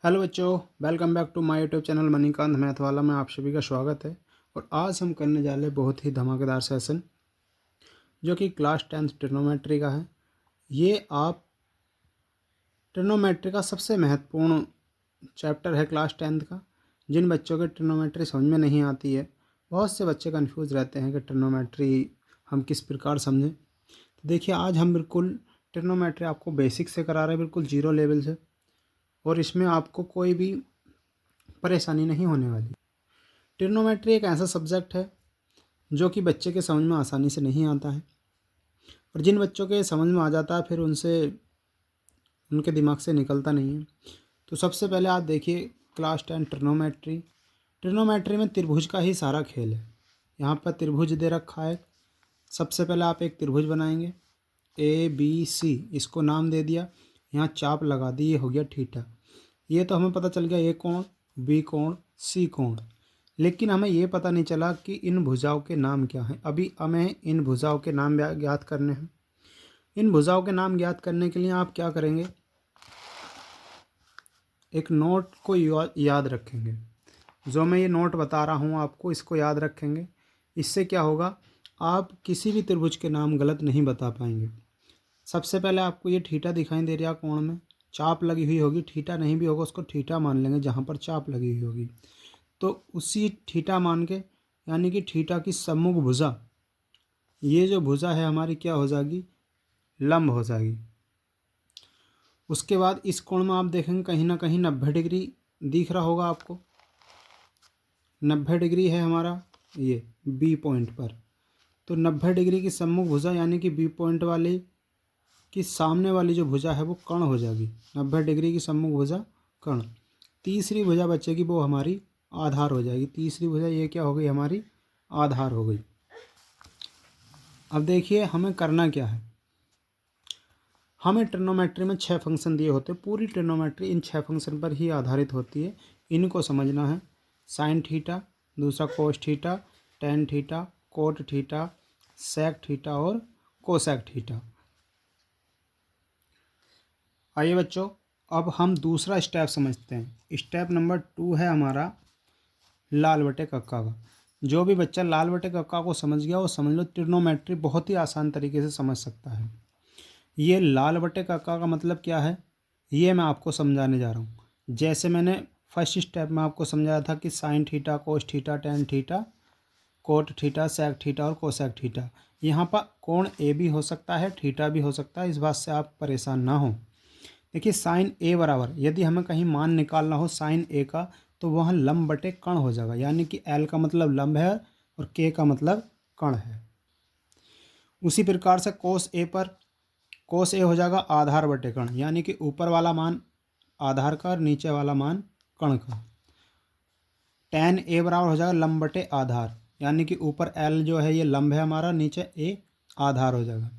Hello बच्चों, welcome back to my YouTube channel Manikant math वाला में आप सभी का स्वागत है। और आज हम करने जा रहे बहुत ही धमाकेदार सेशन जो कि क्लास 10th ट्रिग्नोमेट्री का है। ये आप ट्रिग्नोमेट्री का सबसे महत्वपूर्ण चैप्टर है क्लास 10th का। जिन बच्चों के ट्रिग्नोमेट्री समझ में नहीं आती है, बहुत से बच्चे कन्फ्यूज़ रहते हैं कि ट्रिग्नोमेट्री हम किस प्रकार समझें। तो देखिए, आज हम बिल्कुल ट्रिग्नोमेट्री आपको बेसिक से करा रहे हैं, बिल्कुल जीरो लेवल से, और इसमें आपको कोई भी परेशानी नहीं होने वाली। ट्रिग्नोमेट्री एक ऐसा सब्जेक्ट है जो कि बच्चे के समझ में आसानी से नहीं आता है, और जिन बच्चों के समझ में आ जाता है फिर उनके दिमाग से निकलता नहीं है। तो सबसे पहले आप देखिए क्लास 10 ट्रिग्नोमेट्री। ट्रिग्नोमेट्री में त्रिभुज का ही सारा खेल है। यहाँ पर त्रिभुज दे रखा है। सबसे पहले आप एक त्रिभुज बनाएंगे ABC, इसको नाम दे दिया, यहाँ चाप लगा दी, ये हो गया थीटा। ये तो हमें पता चल गया A कोण, B कोण, C कोण, लेकिन हमें ये पता नहीं चला कि इन भुजाओं के नाम क्या हैं। अभी हमें इन भुजाओं के नाम ज्ञात करने हैं। इन भुजाओं के नाम ज्ञात करने के लिए आप क्या करेंगे, एक नोट को याद रखेंगे। जो मैं ये नोट बता रहा हूँ आपको, इसको याद रखेंगे। इससे क्या होगा, आप किसी भी त्रिभुज के नाम गलत नहीं बता पाएंगे। सबसे पहले आपको ये थीटा दिखाई दे रहा कोण में चाप लगी हुई होगी। थीटा नहीं भी होगा, उसको थीटा मान लेंगे जहाँ पर चाप लगी हुई होगी। तो उसी थीटा मान के, यानी कि थीटा की सम्मुख भुजा, ये जो भुजा है हमारी क्या हो जाएगी, लंब हो जाएगी। उसके बाद इस कोण में आप देखेंगे कहीं ना कहीं 90 डिग्री दिख रहा होगा आपको। 90 डिग्री है हमारा ये बी पॉइंट पर। तो 90 डिग्री की सम्मुख भुजा यानी कि बी पॉइंट वाली कि सामने वाली जो भुजा है वो कर्ण हो जाएगी। 90 डिग्री की सम्मुख भुजा कर्ण। तीसरी भुजा बचेगी, वो हमारी आधार हो जाएगी। तीसरी भुजा ये क्या हो गई, हमारी आधार हो गई। अब देखिए हमें करना क्या है। हमें ट्रिग्नोमेट्री में 6 फंक्शन दिए होते हैं। पूरी ट्रिग्नोमेट्री इन 6 फंक्शन पर ही आधारित होती है। इनको समझना है। साइन थीटा, दूसरा cos theta, tan theta, cot theta, sec theta और कोसेक थीटा। आइए बच्चों, अब हम दूसरा स्टेप समझते हैं। स्टेप नंबर 2 है हमारा लाल बटे कक्का का। जो भी बच्चा लाल बटे कक्का को समझ गया वो समझ लो ट्रिग्नोमेट्री बहुत ही आसान तरीके से समझ सकता है। ये लाल बटे कक्का का मतलब क्या है, ये मैं आपको समझाने जा रहा हूँ। जैसे मैंने फर्स्ट स्टेप में आपको समझाया था कि sine theta, cos theta, tan theta, cot theta, sec theta और कोसेक थीटा। यहाँ पर कोण ए भी हो सकता है, थीटा भी हो सकता है, इस बात से आप परेशान ना हो। देखिए साइन ए बराबर, यदि हमें कहीं मान निकालना हो साइन ए का, तो वहाँ लंब बटे कर्ण हो जाएगा। यानी कि एल का मतलब लंब है और के का मतलब कर्ण है। उसी प्रकार से कोस ए पर, कोस ए हो जाएगा आधार बटे कर्ण, यानी कि ऊपर वाला मान आधार का और नीचे वाला मान कर्ण का। टेन ए बराबर हो जाएगा लंब बटे आधार, यानी कि ऊपर एल जो है ये लंब है हमारा, नीचे ए आधार हो जाएगा।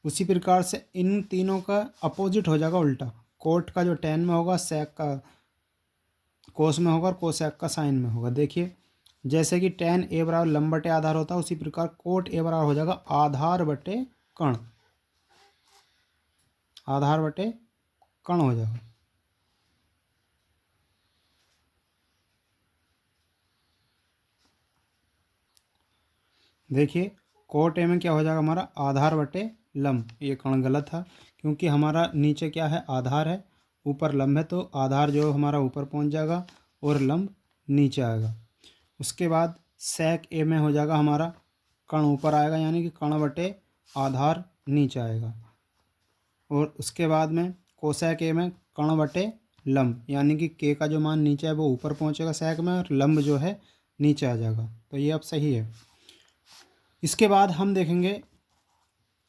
उसी प्रकार से इन तीनों का अपोजिट हो जाएगा उल्टा। कोट का जो टेन में होगा, सेक का कोस में होगा और कोसेक का साइन में होगा। देखिए जैसे कि टेन ए बराबर लंब बटे आधार होता है, उसी प्रकार कोट ए बराबर हो जाएगा आधार बटे कर्ण। आधार बटे कर्ण हो जाएगा। देखिए कोट ए में क्या हो जाएगा हमारा आधार बटे लंब। ये कर्ण गलत था क्योंकि हमारा नीचे क्या है, आधार है, ऊपर लंब है, तो आधार जो हमारा ऊपर पहुंच जाएगा और लंब नीचे आएगा। उसके बाद सेक ए में हो जाएगा हमारा कर्ण ऊपर आएगा, यानी कि कर्ण बटे आधार नीचे आएगा। और उसके बाद में कोसेक ए में कर्ण बटे लंब, यानी कि के का जो मान नीचे है वो ऊपर पहुंचेगा सेक में, और लंब जो है नीचे आ जाएगा। तो ये अब सही है। इसके बाद हम देखेंगे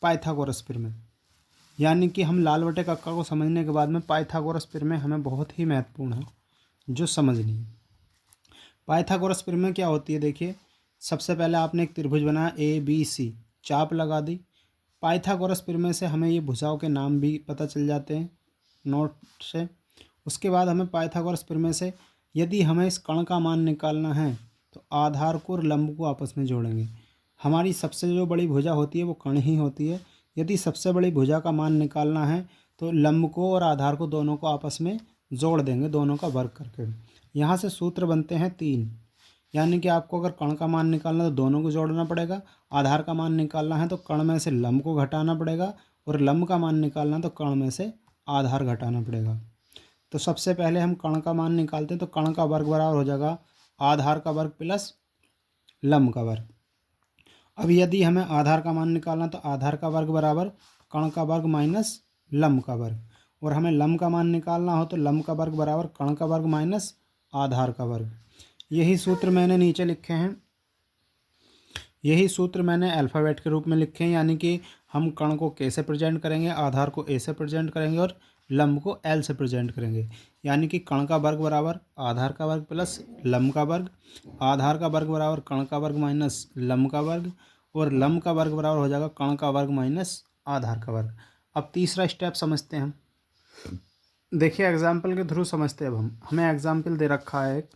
पाइथागोरस प्रमेय, यानी कि हम लाल बटे कक्का को समझने के बाद में पाइथागोरस प्रमेय हमें बहुत ही महत्वपूर्ण है जो समझनी है। पाइथागोरस प्रमेय क्या होती है, देखिए सबसे पहले आपने एक त्रिभुज बनाया ABC, चाप लगा दी। पाइथागोरस प्रमेय से हमें ये भुजाओं के नाम भी पता चल जाते हैं नोट से। उसके बाद हमें पाइथागोरस प्रमेय से यदि हमें इस कर्ण का मान निकालना है तो आधार को और लंब को आपस में जोड़ेंगे। हमारी सबसे जो बड़ी भुजा होती है वो कर्ण ही होती है। यदि सबसे बड़ी भुजा का मान निकालना है तो लंब को और आधार को दोनों को आपस में जोड़ देंगे दोनों का वर्ग करके। यहाँ से सूत्र बनते हैं 3, यानी कि आपको अगर कण का मान निकालना है तो दोनों को जोड़ना पड़ेगा, आधार का मान निकालना है तो कण में से लंब को घटाना पड़ेगा, और लंब का मान निकालना है तो कण में से आधार घटाना पड़ेगा। तो सबसे पहले हम कण का मान निकालते हैं, तो कण का वर्ग बराबर हो जाएगा आधार का वर्ग प्लस लंब का वर्ग। अब यदि हमें आधार का मान निकालना तो आधार का वर्ग बराबर कण का वर्ग माइनस लंब का वर्ग, और हमें लंब का मान निकालना हो तो लंब का वर्ग बराबर कण का वर्ग माइनस आधार का वर्ग। यही सूत्र मैंने नीचे लिखे हैं, यही सूत्र मैंने अल्फ़ाबेट के रूप में लिखे हैं, यानी कि हम कण को कैसे प्रेजेंट करेंगे, आधार को ए से प्रेजेंट करेंगे और लंब को एल से प्रेजेंट करेंगे। यानी कि कण का वर्ग बराबर आधार का वर्ग प्लस लंब का वर्ग, आधार का वर्ग बराबर कण का वर्ग माइनस लंब का वर्ग, और लंब का वर्ग बराबर हो जाएगा कण का वर्ग माइनस आधार का वर्ग। अब तीसरा स्टेप समझते हैं हम। देखिए एग्जाम्पल के थ्रू समझते हैं। अब हमें एग्जाम्पल दे रखा है,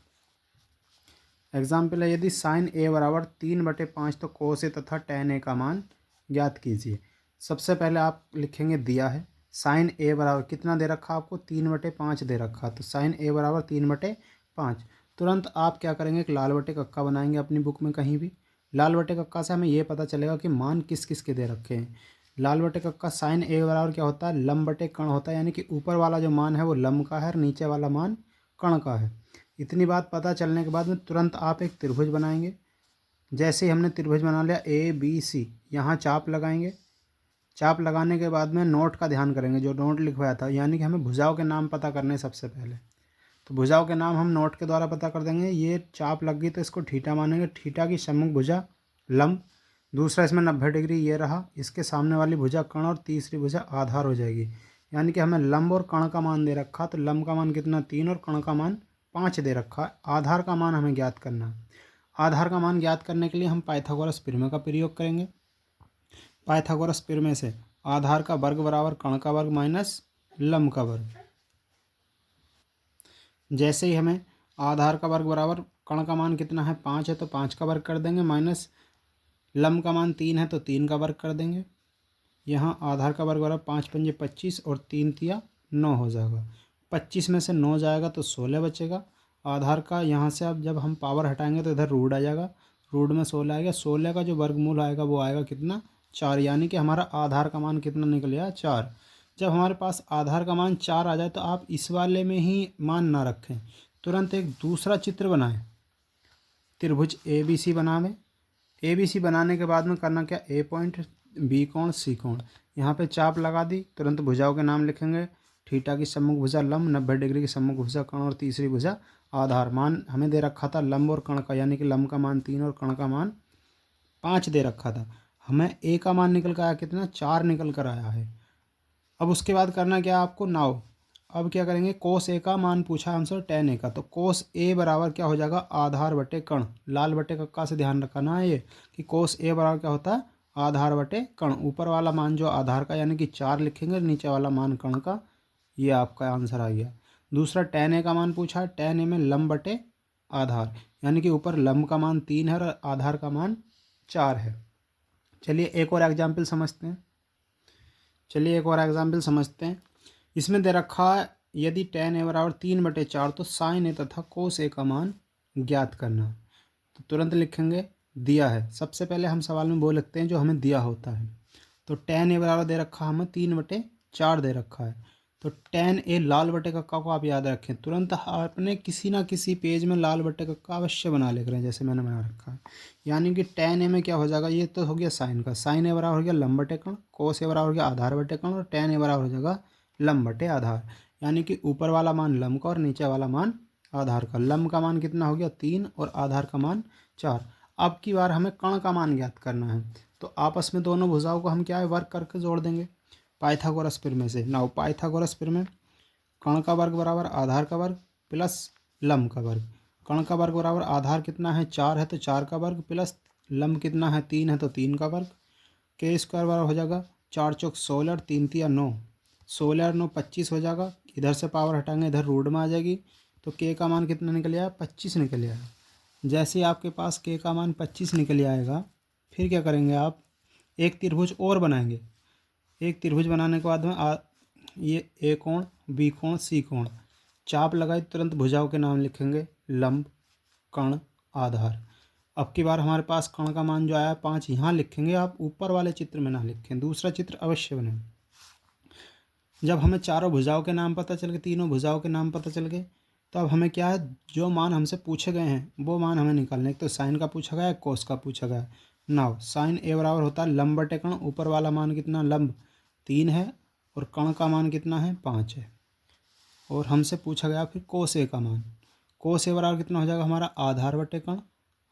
एग्जाम्पल है यदि साइन ए बराबर 3/5 तो कोस ए तथा tan ए का मान ज्ञात कीजिए। सबसे पहले आप लिखेंगे दिया है साइन ए बराबर कितना दे रखा आपको 3/5 दे रखा, तो साइन ए बराबर 3/5। तुरंत आप क्या करेंगे, एक लाल बटे कक्का बनाएंगे अपनी बुक में कहीं भी। लाल बटे कक्का से हमें ये पता चलेगा कि मान किस किस के दे रखे हैं। लाल बटे कक्का साइन ए बराबर क्या होता है, लंब बटे कण होता है, यानी कि ऊपर वाला जो मान है वो लंब का है और नीचे वाला मान कण का है। इतनी बात पता चलने के बाद में तुरंत आप एक त्रिभुज बनाएंगे। जैसे ही हमने त्रिभुज बना लिया ABC, यहाँ चाप लगाएंगे। चाप लगाने के बाद में नोट का ध्यान करेंगे, जो नोट लिखवाया था, यानी कि हमें भुजाओं के नाम पता करने हैं सबसे पहले। तो भुजाओं के नाम हम नोट के द्वारा पता कर देंगे। ये चाप लग गई तो इसको थीटा मानेंगे, थीटा की सम्मुख भुजा लंब, दूसरा इसमें 90 डिग्री ये रहा, इसके सामने वाली भुजा कण और तीसरी भुजा आधार हो जाएगी। यानी कि हमें लंब और कण का मान दे रखा, तो लंब का मान कितना 3 और कण का मान 5 दे रखा है। आधार का मान हमें ज्ञात करना है। आधार का मान ज्ञात करने के लिए हम पाइथागोरस प्रमेय का प्रयोग करेंगे। पाइथागोरस प्रमेय से आधार का वर्ग बराबर कण का वर्ग माइनस लंब का वर्ग। जैसे ही हमें आधार का वर्ग बराबर कण का मान कितना है 5 है तो 5 का वर्ग कर देंगे, माइनस लंब का मान 3 है तो 3 का वर्ग कर देंगे। यहाँ आधार का वर्ग बराबर 5 पंजे 25 और 3 तिया 9 हो जाएगा। 25 में से 9 जाएगा तो 16 बचेगा। आधार का यहाँ से अब जब हम पावर हटाएंगे तो इधर रूट आ जाएगा, रूट में 16 आएगा। 16 का जो वर्गमूल आएगा वो आएगा कितना 4, यानी कि हमारा आधार का मान कितना निकल गया 4। जब हमारे पास आधार का मान 4 आ जाए तो आप इस वाले में ही मान ना रखें, तुरंत एक दूसरा चित्र बनाएं, त्रिभुज ABC बनावें। ABC बनाने के बाद में करना क्या, A पॉइंट, B कोण, C कोण, यहाँ पे चाप लगा दी। तुरंत भुजाओं के नाम लिखेंगे, थीटा की सम्मुख भुजा लंब, 90 डिग्री की सम्मुख भुजा कण और तीसरी भुजा आधार। मान हमें दे रखा था लंब और कण का, यानी कि लंब का मान 3 और कण का मान 5 दे रखा था। हमें A का मान निकल कर आया कितना 4 निकल कर आया है। अब उसके बाद करना क्या आपको, नाव अब क्या करेंगे, कोस ए का मान पूछा हमसे tan ए का, तो कोस ए बराबर क्या हो जाएगा आधार बटे कण। लाल बटे कक्का से ध्यान रखना है ये कि कोस ए बराबर क्या होता है आधार बटे कण। ऊपर वाला मान जो आधार का यानी कि 4 लिखेंगे, नीचे वाला मान कण का। ये आपका आंसर आ गया। दूसरा tan ए का मान पूछा है, tan ए में लंब बटे आधार, यानी कि ऊपर लंब का मान 3 है और आधार का मान 4 है। चलिए एक और एग्जाम्पल समझते हैं। इसमें दे रखा है यदि tan ए बराबर 3/4 तो साइन ए तथा कोस ए का मान ज्ञात करना। तो तुरंत लिखेंगे दिया है। सबसे पहले हम सवाल में वो लिखते हैं जो हमें दिया होता है। तो tan ए बराबर दे रखा हमें 3/4 दे रखा है। तो tan ए लाल बटे कक्का को आप याद रखें, तुरंत आपने किसी ना किसी पेज में लाल बटे कक्का अवश्य बना ले करें, जैसे मैंने बना रखा है। यानी कि tan ए में क्या हो जाएगा, ये तो हो गया साइन का, साइन ए बराबर हो गया लंब बटे कण, कोस ए बराबर हो गया आधार बटे कण, और tan ए बराबर हो जाएगा लंब बटे आधार। यानी कि ऊपर वाला मान लंब का और नीचे वाला मान आधार का। लंब का मान कितना हो गया 3 और आधार का मान 4। अब की बार हमें कण का मान ज्ञात करना है, तो आपस में दोनों भुजाओं को हम क्या है वर्ग करके जोड़ देंगे पाइथागोरस प्रमेय से। नाउ पाइथागोरस प्रमेय, कण का वर्ग बराबर आधार का वर्ग प्लस लंब का वर्ग। कण का वर्ग बराबर आधार कितना है 4 है तो 4 का वर्ग, प्लस लंब कितना है 3 है तो 3 का वर्ग। के स्क्वायर बराबर हो जाएगा 4 चौक 16 और 3 तिया 9, 16 और 9 25 हो जाएगा। इधर से पावर हटाएंगे इधर रूट में आ जाएगी, तो के का मान कितना निकल आया 25 निकल आया। जैसे आपके पास के का मान 25 निकल आएगा, फिर क्या करेंगे आप एक त्रिभुज और बनाएंगे। एक त्रिभुज बनाने के बाद में ये ए कोण, बी कोण, सी कोण, चाप लगाई तुरंत भुजाओं के नाम लिखेंगे, लंब, कर्ण, आधार। अब की बार हमारे पास कर्ण का मान जो आया 5 यहाँ लिखेंगे, आप ऊपर वाले चित्र में ना लिखें, दूसरा चित्र अवश्य बने। जब हमें चारों भुजाओं के नाम पता चल गए, तीनों भुजाओं के नाम पता चल गए, तो अब हमें क्या है, जो मान हमसे पूछे गए हैं वो मान हमें निकालने। एक तो साइन का पूछा गया है, कोस का पूछा गया है। नाउ साइन ए बराबर होता है लंब बटे कर्ण। ऊपर वाला मान कितना, लंब 3 है और कर्ण का मान कितना है, 5 है। और हमसे पूछा गया फिर कोस ए का मान। कोस ए बराबर कितना हो जाएगा हमारा, आधार बटे कर्ण।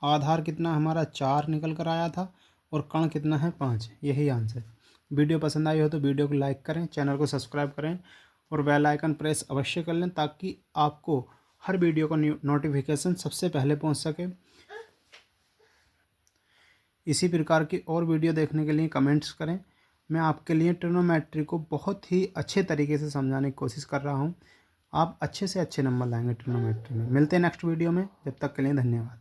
आधार कितना हमारा 4 निकल कर आया था और कर्ण कितना है, 5। यही आंसर। वीडियो पसंद आई हो तो वीडियो को लाइक करें, चैनल को सब्सक्राइब करें और बेल आइकन प्रेस अवश्य कर लें, ताकि आपको हर वीडियो का नोटिफिकेशन सबसे पहले पहुंच सके। इसी प्रकार की और वीडियो देखने के लिए कमेंट्स करें। मैं आपके लिए ट्रिग्नोमेट्री को बहुत ही अच्छे तरीके से समझाने की कोशिश कर रहा हूं। आप अच्छे से अच्छे नंबर लाएंगे ट्रिग्नोमेट्री में। मिलते हैं नेक्स्ट वीडियो में, जब तक के लिए धन्यवाद।